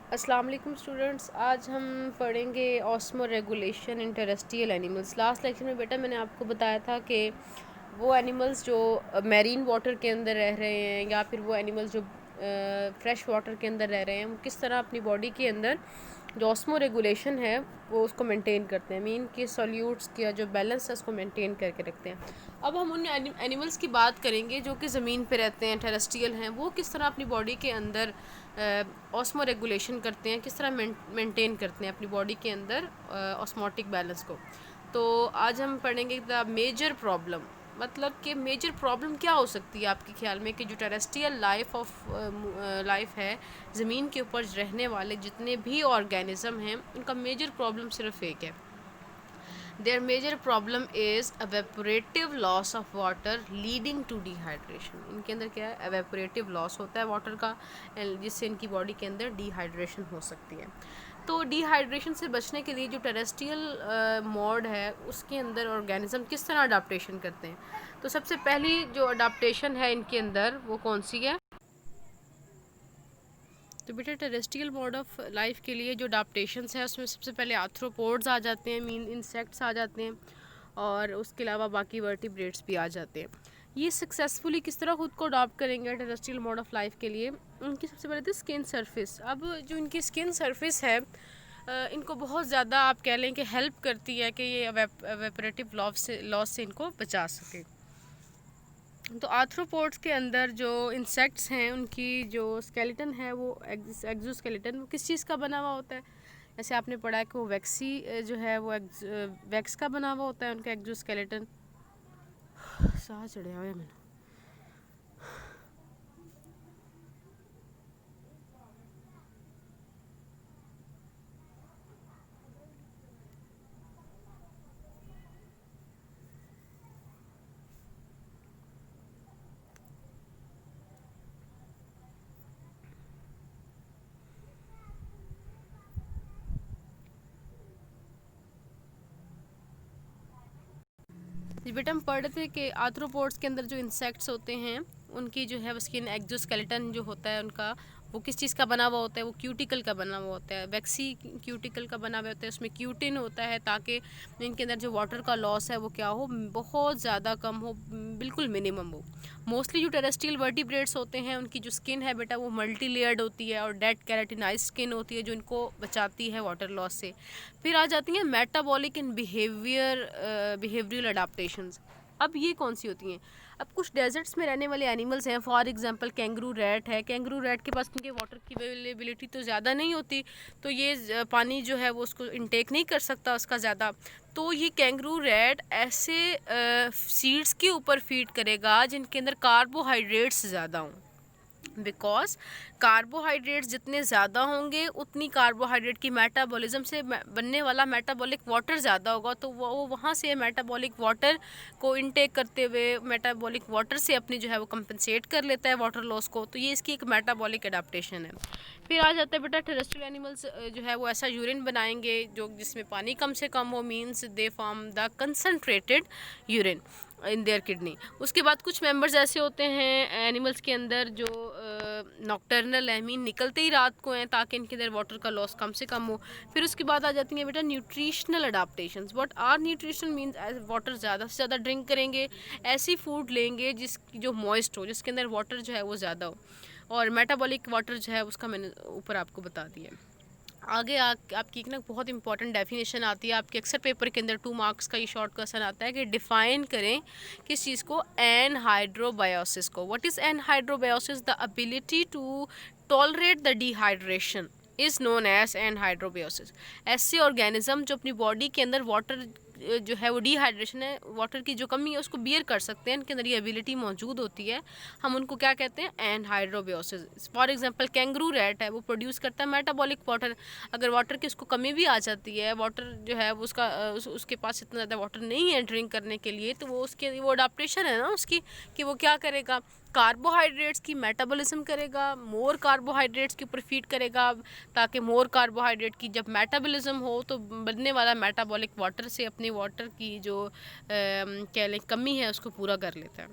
अस्सलाम वालेकुम स्टूडेंट्स। आज हम पढ़ेंगे osmo regulation in terrestrial animals. Last lecture में बेटा मैंने आपको बताया था कि वो एनिमल्स जो मैरीन वाटर के अंदर रह रहे हैं या फिर वो एनिमल्स जो फ्रेश वाटर के अंदर रह रहे हैं वो किस तरह अपनी बॉडी के अंदर जो ऑस्मो रेगुलेशन है वो उसको मेंटेन करते हैं, मीन कि सॉल्यूट्स का जो बैलेंस है उसको मेंटेन करके रखते हैं। अब हम उन एनिमल्स की बात करेंगे जो कि ज़मीन पे रहते हैं, टेरेस्ट्रियल हैं, वो किस तरह अपनी बॉडी के अंदर ऑस्मो रेगुलेशन करते हैं, किस तरह मेंटेन करते हैं अपनी बॉडी के अंदर ऑस्मोटिक बैलेंस को। तो आज हम पढ़ेंगे द मेजर प्रॉब्लम, मतलब कि मेजर प्रॉब्लम क्या हो सकती है आपके ख्याल में कि जो टेरेस्ट्रियल लाइफ है, ज़मीन के ऊपर रहने वाले जितने भी ऑर्गेनिज्म हैं उनका मेजर प्रॉब्लम सिर्फ एक है। Their major problem is evaporative loss of water leading to dehydration। इनके अंदर क्या है, evaporative loss होता है वाटर का, जिससे इनकी बॉडी के अंदर डिहाइड्रेशन हो सकती है। तो डिहाइड्रेशन से बचने के लिए जो टेरेस्ट्रियल मोड है उसके अंदर ऑर्गेनिज्म किस तरह अडाप्टेशन करते हैं। तो सबसे पहली जो अडाप्टेशन है इनके अंदर वो कौन सी है। तो बेटा टेरेस्ट्रियल मोड ऑफ लाइफ के लिए जो अडाप्टेशंस है उसमें सबसे पहले आर्थ्रोपोड्स आ जाते हैं, मीन इंसेक्ट्स आ जाते हैं, और उसके अलावा बाकी वर्टिब्रेट्स भी आ जाते हैं। ये सक्सेसफुली किस तरह खुद को अडॉप्ट करेंगे टेरेस्ट्रियल मोड ऑफ लाइफ के लिए। उनकी सबसे पहले तो स्किन सरफेस। अब जो इनकी स्किन सरफेस है इनको बहुत ज़्यादा आप कह लें कि हेल्प करती है कि ये एवेपोरेटिव लॉस से इनको बचा सके। तो आर्थ्रोपोड्स के अंदर जो इंसेक्ट्स हैं उनकी जो स्केलेटन है वो एक्जोस्केलेटन वो किस चीज़ का बना हुआ होता है। जैसे आपने पढ़ा है कि वो वैक्सी जो है वो वैक्स का बना हुआ होता है उनका एक्जोस्केलेटन। साह चढ़े हुए मैंने। बेटा हम पढ़ रहे थे कि आर्थ्रोपोड्स के अंदर जो इंसेक्ट्स होते हैं उनकी जो है वो स्किन एक्जोस्केलेटन जो होता है उनका वो किस चीज़ का बना हुआ होता है, वो क्यूटिकल का बना हुआ होता है, वैक्सी क्यूटिकल का बना हुआ होता है। उसमें क्यूटिन होता है ताकि इनके अंदर जो वाटर का लॉस है वो क्या हो, बहुत ज़्यादा कम हो, बिल्कुल मिनिमम हो। मोस्टली जो टेरेस्ट्रियल वर्टिब्रेट्स होते हैं उनकी जो स्किन है बेटा वो मल्टी लेयर्ड होती है और डेड कैराटिनाइज स्किन होती है जो इनको बचाती है वाटर लॉस से। फिर आ जाती हैं मेटाबॉलिक एंड बिहेवियरल अडाप्टेशंस। अब ये कौन सी होती हैं। अब कुछ डेजर्ट्स में रहने वाले एनिमल्स हैं, फॉर एग्जांपल कैंगरू रैट है। कैंगरू रैट के पास क्योंकि वाटर की अवेलेबिलिटी तो ज़्यादा नहीं होती, तो ये पानी जो है वो उसको इनटेक नहीं कर सकता उसका ज़्यादा। तो ये कैंगरू रैट ऐसे सीड्स के ऊपर फीड करेगा जिनके अंदर कार्बोहाइड्रेट्स ज़्यादा हों, बिकॉज कार्बोहाइड्रेट्स जितने ज़्यादा होंगे उतनी कार्बोहाइड्रेट की मेटाबॉलिज्म से बनने वाला मेटाबॉलिक वाटर ज़्यादा होगा, तो वो वहाँ से मेटाबॉलिक वाटर को इनटेक करते हुए मेटाबॉलिक वाटर से अपनी जो है वो कंपनसेट कर लेता है वाटर लॉस को। तो ये इसकी एक मेटाबॉलिक एडाप्टेशन है। फिर आ जाता है बेटा टेरेस्ट्रियल एनिमल्स जो है वो ऐसा यूरिन बनाएंगे जो जिसमें पानी कम से कम हो, means they form the concentrated urine in their kidney. उसके बाद कुछ मेंबर्स ऐसे होते हैं एनिमल्स के अंदर जो नॉक्टर्नल है, मीन निकलते ही रात को हैं ताकि इनके अंदर वाटर का लॉस कम से कम हो। फिर उसके बाद आ जाती हैं बेटा nutritional adaptations. What are nutrition means water ज़्यादा से ज़्यादा ड्रिंक करेंगे, ऐसी फूड लेंगे जिसकी जो मॉइस्ट हो, जिसके अंदर वाटर जो है वो ज़्यादा हो, और मेटाबॉलिक वाटर जो है उसका मैंने ऊपर आपको बता दिया। आगे आपकी एक ना बहुत इंपॉर्टेंट डेफिनेशन आती है आपके अक्सर पेपर के अंदर 2 मार्क्स का ये शॉर्ट क्वेश्चन आता है कि डिफाइन करें किस चीज़ को, एनहाइड्रोबायोसिस को। What is anhydrobiosis? The ability to tolerate the dehydration is known as anhydrobiosis. ऐसे ऑर्गेनिज्म जो अपनी बॉडी के अंदर वाटर जो है वो डिहाइड्रेशन है, वाटर की जो कमी है उसको बियर कर सकते हैं, इनके अंदर ये एबिलिटी मौजूद होती है, हम उनको क्या कहते हैं, एनहाइड्रोबायोसिस। फॉर एग्जांपल कैंगरू रैट है वो प्रोड्यूस करता है मेटाबॉलिक वाटर। अगर वाटर की उसको कमी भी आ जाती है, वाटर जो है वो उसके पास इतना ज़्यादा वाटर नहीं है ड्रिंक करने के लिए, तो वो अडाप्टेशन है ना उसकी कि वो क्या करेगा, कार्बोहाइड्रेट्स की मेटाबॉलिज्म करेगा, मोर कार्बोहाइड्रेट्स के ऊपर फीड करेगा, ताकि मोर कार्बोहाइड्रेट की जब मेटाबॉलिज्म हो तो बनने वाला मेटाबॉलिक वाटर से अपनी वाटर की जो कह लें कमी है उसको पूरा कर लेता है।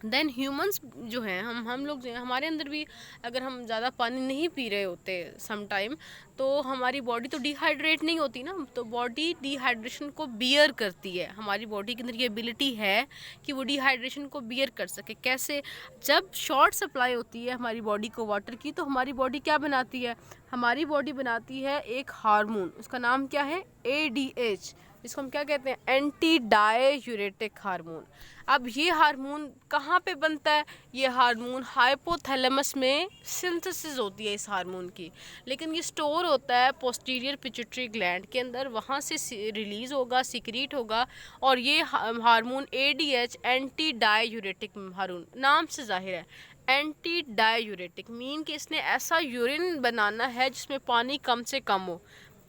देन ह्यूमंस जो हैं, हम लोग जो हैं, हमारे अंदर भी अगर हम ज़्यादा पानी नहीं पी रहे होते सम टाइम, तो हमारी बॉडी तो डिहाइड्रेट नहीं होती ना, तो बॉडी डिहाइड्रेशन को बियर करती है। हमारी बॉडी के अंदर ये एबिलिटी है कि वो डिहाइड्रेशन को बियर कर सके। कैसे? जब शॉर्ट सप्लाई होती है हमारी बॉडी को वाटर की, तो हमारी बॉडी क्या बनाती है? हमारी बॉडी बनाती है एक हार्मोन, उसका नाम क्या है? ADH, जिसको हम क्या कहते हैं? Anti diuretic hormone. अब ये हार्मोन कहाँ पे बनता है? ये हार्मोन हाइपोथैलेमस में सिंथेसिस होती है इस हार्मोन की, लेकिन ये स्टोर होता है पोस्टीरियर पिट्यूटरी ग्लैंड के अंदर, वहाँ से रिलीज़ होगा, सिक्रीट होगा। और ये hormone ADH, anti diuretic hormone, नाम से जाहिर है एंटी डाययूरेटिक मीन कि इसने ऐसा यूरिन बनाना है जिसमें पानी कम से कम हो,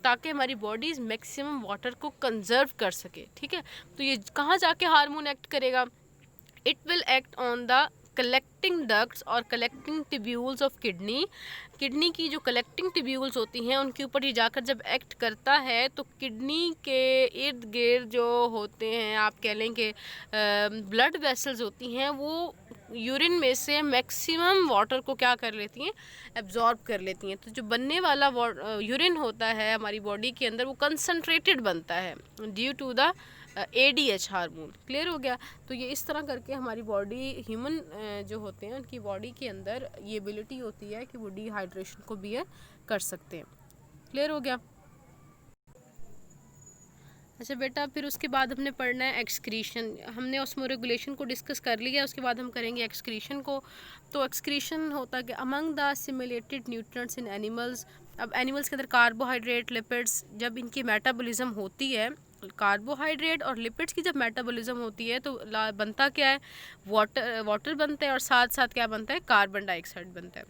ताकि हमारी बॉडी मैक्सिमम वाटर को कंजर्व कर सके। ठीक है, तो ये कहाँ जाके हार्मोन एक्ट करेगा? It will act on the collecting ducts और collecting tubules of kidney. Kidney की जो कलेक्टिंग ट्यूब्यूल्स होती हैं उनके ऊपर ये जाकर जब एक्ट करता है, तो किडनी के इर्द गिर्द जो होते हैं, आप कह लें कि ब्लड वेसल्स होती हैं, वो यूरिन में से मैक्सिमम वाटर को क्या कर लेती हैं? एब्जॉर्ब कर लेती हैं। तो जो बनने वाला यूरिन होता है हमारी बॉडी के अंदर, वो कंसनट्रेटेड बनता है due to the ADH hormone. Clear हो गया? तो ये इस तरह करके हमारी बॉडी, ह्यूमन जो होते हैं उनकी बॉडी के अंदर ये एबिलिटी होती है कि वो डिहाइड्रेशन को बियर कर सकते हैं। क्लियर हो गया? अच्छा बेटा, फिर उसके बाद हमने पढ़ना है एक्सक्रीशन। हमने ऑस्मोरेगुलेशन को डिस्कस कर लिया, उसके बाद हम करेंगे एक्सक्रीशन को। तो एक्सक्रीशन होता है कि among the simulated nutrients in animals. अब एनिमल्स के अंदर कार्बोहाइड्रेट, लिपिड्स, जब इनकी मेटाबॉलिज्म होती है, कार्बोहाइड्रेट और लिपिड्स की जब मेटाबॉलिज्म होती है, तो बनता क्या है? वाटर बनता है, और साथ साथ क्या बनता है? कार्बन डाइऑक्साइड बनता है।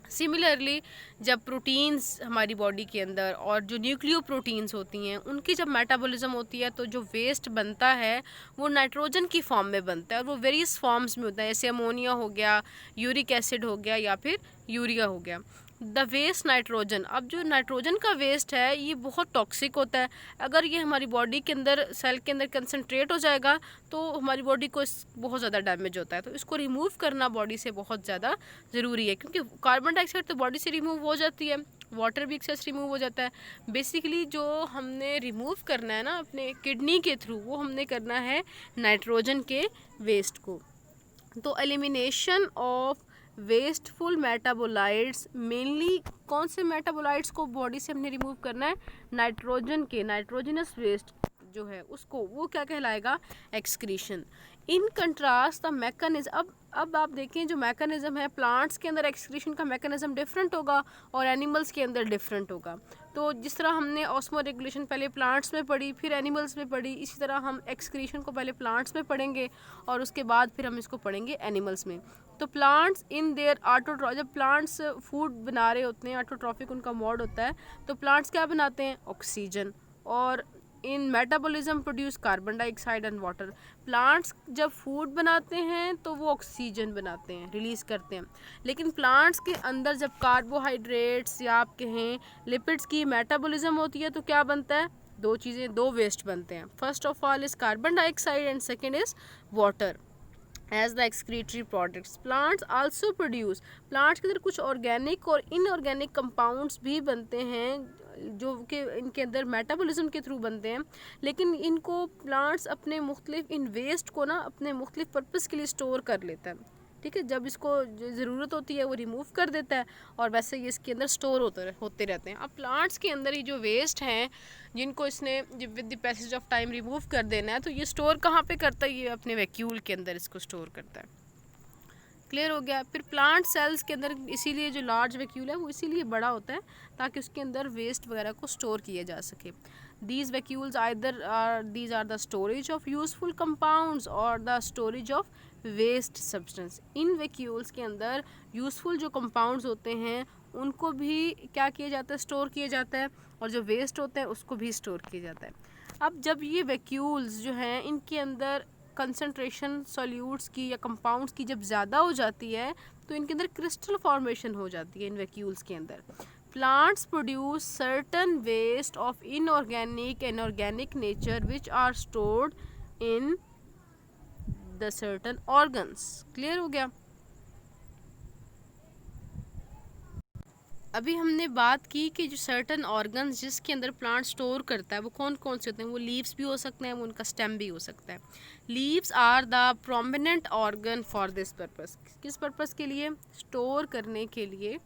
सिमिलरली जब प्रोटीन्स हमारी बॉडी के अंदर और जो न्यूक्लियो प्रोटीन्स होती हैं उनकी जब मेटाबॉलिज्म होती है, तो जो वेस्ट बनता है वो नाइट्रोजन की फॉर्म में बनता है, और वो वेरियस फॉर्म्स में होता है, जैसे अमोनिया हो गया, यूरिक एसिड हो गया, या फिर यूरिया हो गया। The waste nitrogen. अब जो नाइट्रोजन का वेस्ट है ये बहुत टॉक्सिक होता है। अगर ये हमारी बॉडी के अंदर, सेल के अंदर कंसनट्रेट हो जाएगा, तो हमारी बॉडी को बहुत ज़्यादा डैमेज होता है। तो इसको रिमूव करना बॉडी से बहुत ज़्यादा ज़रूरी है, क्योंकि कार्बन डाइऑक्साइड तो बॉडी से रिमूव हो जाती है, वाटर भी एक्सेस रिमूव हो जाता है। बेसिकली जो हमने रिमूव करना है ना अपने किडनी के थ्रू, वो हमने करना है नाइट्रोजन के वेस्ट को। तो elimination of wasteful metabolites, mainly कौन से मेटाबोलाइट्स को बॉडी से हमने रिमूव करना है? नाइट्रोजन के, नाइट्रोजनस वेस्ट जो है उसको, वो क्या कहलाएगा? Excretion. In contrast the mechanism. अब आप देखें जो मैकेनिज्म है, प्लांट्स के अंदर एक्सक्रीशन का मैकेनिज्म डिफरेंट होगा और एनिमल्स के अंदर डिफरेंट होगा। तो जिस तरह हमने ऑस्मो रेगुलेशन पहले प्लांट्स में पढ़ी, फिर एनिमल्स में पढ़ी, इसी तरह हम एक्सक्रीशन को पहले प्लांट्स में पढ़ेंगे और उसके बाद फिर हम इसको पढ़ेंगे एनिमल्स में। तो प्लांट्स इन देयर ऑटोट्रॉफिक, जब प्लांट्स फूड बना रहे होते हैं, ऑटोट्रॉफिक उनका मोड होता है, तो प्लांट्स क्या बनाते हैं? ऑक्सीजन। और इन metabolism produce carbon dioxide and water. Plants जब फूड बनाते हैं तो वो ऑक्सीजन बनाते हैं, रिलीज़ करते हैं, लेकिन प्लांट्स के अंदर जब कार्बोहाइड्रेट्स या आप कहें लिपिड्स की मेटाबॉलिज्म होती है, तो क्या बनता है? दो चीज़ें, दो वेस्ट बनते हैं। First of all is carbon dioxide and second is water as the excretory products. Plants also produce, plants के अंदर कुछ ऑर्गेनिक और इनऑर्गेनिक कंपाउंड्स भी बनते हैं जो कि इनके अंदर मेटाबॉलिज्म के थ्रू बनते हैं, लेकिन इनको प्लांट्स अपने मुख्तलिफ इन वेस्ट को ना अपने मुख्तलिफ पर्पज़ के लिए स्टोर कर लेता है। ठीक है, जब इसको ज़रूरत होती है वो रिमूव कर देता है, और वैसे ये इसके अंदर स्टोर होते रहते हैं। अब प्लांट्स के अंदर ही जो वेस्ट हैं जिनको इसने with the passage of time remove कर देना है, तो ये स्टोर कहाँ पे करता है? ये अपने वैक्यूल के अंदर इसको स्टोर करता है। क्लियर हो गया? फिर प्लांट सेल्स के अंदर इसीलिए जो लार्ज वैक्यूल है वो इसीलिए बड़ा होता है ताकि उसके अंदर वेस्ट वगैरह को स्टोर किया जा सके। These vacuoles these are the storage of useful compounds और the storage of waste substance. इन वैक्यूल्स के अंदर यूजफुल जो कंपाउंड्स होते हैं उनको भी क्या किया जाता है? स्टोर किया जाता है, और जो वेस्ट होते हैं उसको भी स्टोर किया जाता है। अब जब ये वैक्यूल्स जो हैं इनके अंदर कंसंट्रेशन सॉल्यूट्स की या कंपाउंड्स की जब ज़्यादा हो जाती है, तो इनके अंदर क्रिस्टल फॉर्मेशन हो जाती है इन वैक्यूल्स के अंदर। Plants produce certain waste of inorganic and organic nature which are stored in the certain organs. Clear हो गया। अभी हमने बात की कि जो सर्टन ऑर्गन्स जिसके अंदर प्लांट स्टोर करता है वो कौन कौन से होते हैं। वो लीव्स भी हो सकते हैं, वो उनका स्टेम भी हो सकता है। Leaves are the prominent organ for this purpose. किस पर्पस के लिए? स्टोर करने के लिए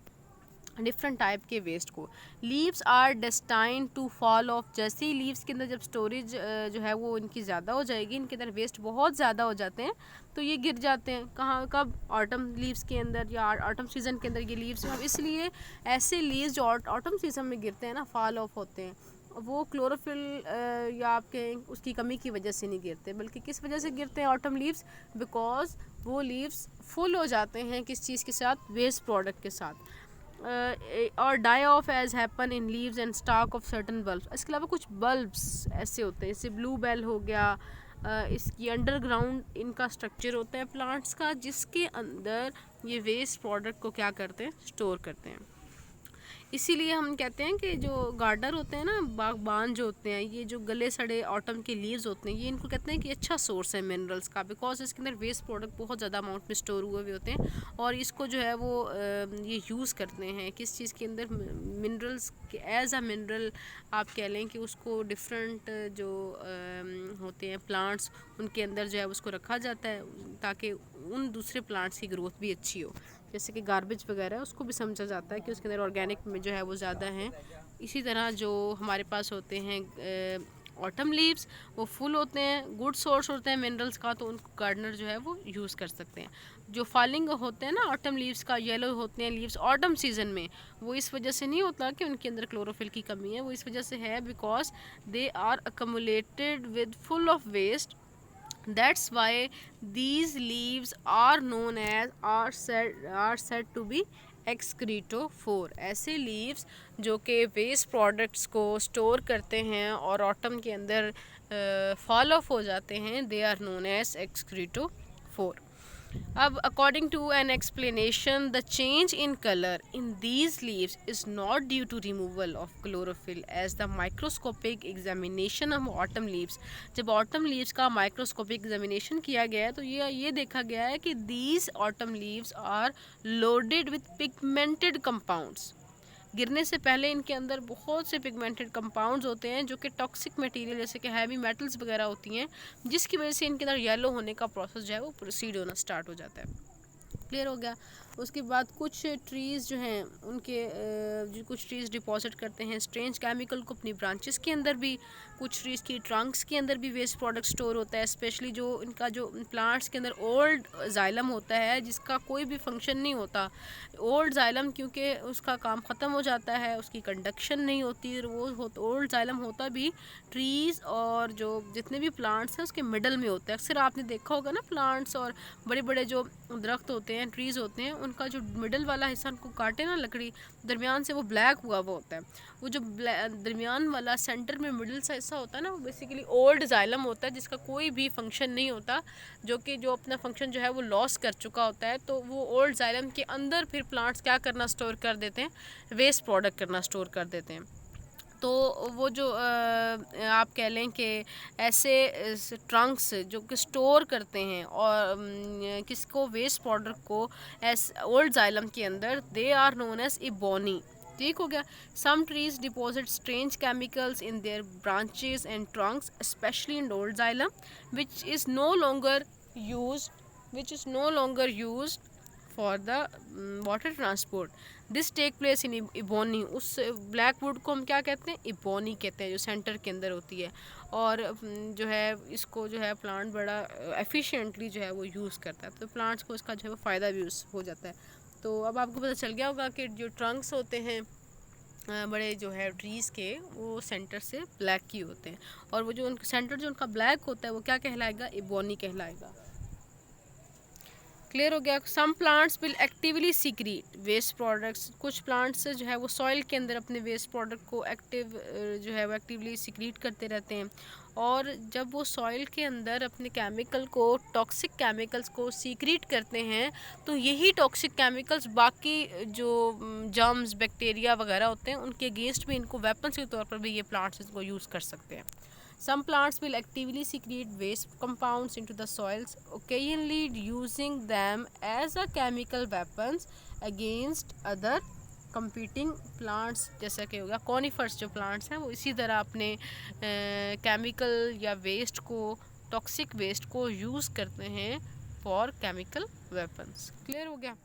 डिफरेंट टाइप के वेस्ट को। Leaves are destined to fall off. जैसे ही लीव्स के अंदर जब स्टोरेज जो है वो इनकी ज़्यादा हो जाएगी, इनके अंदर वेस्ट बहुत ज़्यादा हो जाते हैं, तो ये गिर जाते हैं। कहाँ? कब? ऑटम लीव्स के अंदर या ऑटम सीज़न के अंदर ये लीव्स। अब इसलिए ऐसे लीव्स जो ऑटम सीज़न में गिरते हैं ना, फॉल ऑफ होते हैं, वो क्लोरोफिल या आपके उसकी कमी की वजह से नहीं गिरते, बल्कि किस वजह से गिरते हैं ऑटम लीव्स? बिकॉज वो लीव्स फुल हो जाते हैं किस चीज़ के साथ? वेस्ट प्रोडक्ट के साथ। और die off as happen in leaves and stock of certain bulbs. इसके अलावा कुछ बल्ब्स ऐसे होते हैं, जैसे ब्लू बेल हो गया, इसकी अंडरग्राउंड इनका स्ट्रक्चर होता है प्लांट्स का, जिसके अंदर ये वेस्ट प्रोडक्ट को क्या करते हैं? स्टोर करते हैं। इसीलिए हम कहते हैं कि जो गार्डनर होते हैं ना, बागबान जो होते हैं, ये जो गले सड़े ऑटम के लीव्स होते हैं, ये इनको कहते हैं कि अच्छा सोर्स है मिनरल्स का, बिकॉज इसके अंदर वेस्ट प्रोडक्ट बहुत ज़्यादा अमाउंट में स्टोर हुए हुए होते हैं, और इसको जो है वो ये यूज़ करते हैं किस चीज़ के अंदर? मिनरल्स एज अ मिनरल आप कह लें कि उसको डिफरेंट जो होते हैं प्लांट्स, उनके अंदर जो है उसको रखा जाता है ताकि उन दूसरे प्लांट्स की ग्रोथ भी अच्छी हो। जैसे कि गार्बेज वगैरह, उसको भी समझा जाता है कि उसके अंदर ऑर्गेनिक में जो है वो ज़्यादा हैं। इसी तरह जो हमारे पास होते हैं ऑटम लीव्स, वो फुल होते हैं, गुड सोर्स होते हैं मिनरल्स का, तो उनको गार्डनर जो है वो यूज़ कर सकते हैं। जो फॉलिंग होते हैं ना ऑटम लीव्स का, येलो होते हैं लीव्स ऑटम सीजन में, वो इस वजह से नहीं होता कि उनके अंदर क्लोरोफिल की कमी है, वो इस वजह से है because they are accumulated with full of waste. That's why these leaves are known as are said to be excretophore। ऐसे लीव्स जो कि वेस्ट प्रोडक्ट्स को स्टोर करते हैं और ऑटम के अंदर फॉल ऑफ हो जाते हैं, they are known as excretophore। अब according to an explanation, the change in colour in these leaves is not due to removal of chlorophyll as the microscopic examination of autumn leaves. जब autumn leaves का microscopic examination किया गया है तो ये देखा गया है कि these autumn leaves are loaded with pigmented compounds. गिरने से पहले इनके अंदर बहुत से पिगमेंटेड कंपाउंड्स होते हैं जो कि टॉक्सिक मटेरियल जैसे कि हैवी मेटल्स वगैरह होती हैं, जिसकी वजह से इनके अंदर येलो होने का प्रोसेस जो है वो प्रोसीड होना स्टार्ट हो जाता है। क्लियर हो गया। उसके बाद कुछ ट्रीज़ जो हैं उनके जो कुछ ट्रीज़ डिपॉजिट करते हैं स्ट्रेंज केमिकल को अपनी ब्रांचेस के अंदर भी, कुछ ट्रीज़ की ट्रंक्स के अंदर भी वेस्ट प्रोडक्ट स्टोर होता है, स्पेशली जो इनका जो प्लांट्स के अंदर ओल्ड जाइलम होता है जिसका कोई भी फंक्शन नहीं होता। ओल्ड जाइलम क्योंकि उसका काम ख़त्म हो जाता है, उसकी कंडक्शन नहीं होती, वो ओल्ड जाइलम होता भी ट्रीज़ और जो जितने भी प्लांट्स हैं उसके मिडल में होता है। अक्सर आपने देखा होगा ना, प्लांट्स और बड़े बड़े जो दरख्त होते हैं, ट्रीज़ होते हैं, उनका जो मिडल वाला हिस्सा उनको काटे ना लकड़ी, दरमियान से वो ब्लैक हुआ वो होता है। वो जो दरमियान वाला सेंटर में मिडल सा हिस्सा होता है ना, वो बेसिकली ओल्ड जाइलम होता है जिसका कोई भी फंक्शन नहीं होता, जो कि जो अपना फंक्शन जो है वो लॉस कर चुका होता है। तो वो ओल्ड जाइलम के अंदर फिर प्लांट्स क्या करना स्टोर कर देते हैं? वेस्ट प्रोडक्ट करना स्टोर कर देते हैं। तो वो जो आप कह लें कि ऐसे ट्रंक्स जो कि स्टोर करते हैं और किसको? वेस्ट प्रोडक्ट को एस ओल्ड जाइलम के अंदर, they are known as ebony. ठीक हो गया। Some trees deposit strange chemicals in their branches and trunks specially in old xylem which is no longer use for the water transport. This take place in ebony. उस black wood को हम क्या कहते हैं? Ebony कहते हैं, जो centre के अंदर होती है। और जो है इसको जो है प्लांट बड़ा एफिशिएंटली जो है वो यूज़ करता है, तो प्लांट्स को इसका जो है वो फ़ायदा भी हो जाता है। तो अब आपको पता चल गया होगा कि जो ट्रंक्स होते हैं बड़े जो है ट्रीज़ के, वो सेंटर से ब्लैक ही होते हैं, और वो जो उनका सेंटर जो उनका ब्लैक होता है वो क्या कहलाएगा? इबोनी कहलाएगा। क्लियर हो गया। Some plants will actively secrete waste products. कुछ प्लांट्स जो है वो सॉइल के अंदर अपने वेस्ट प्रोडक्ट को जो है वो एक्टिवली सीक्रेट करते रहते हैं, और जब वो सॉइल के अंदर अपने केमिकल को, टॉक्सिक केमिकल्स को सीक्रेट करते हैं, तो यही टॉक्सिक केमिकल्स बाकी जो जर्म्स, बैक्टीरिया वगैरह होते हैं उनके अगेंस्ट भी, इनको वेपन्स के तौर पर भी ये प्लांट्स इसको यूज़ कर सकते हैं। Some plants will actively secrete waste compounds into the soils, occasionally using them as a chemical weapons against other competing plants। जैसा कि हो गया कॉनिफर्स जो प्लांट्स हैं वो इसी तरह अपने केमिकल या वेस्ट को, टॉक्सिक वेस्ट को यूज़ करते हैं फॉर केमिकल वेपन्स। क्लियर हो गया।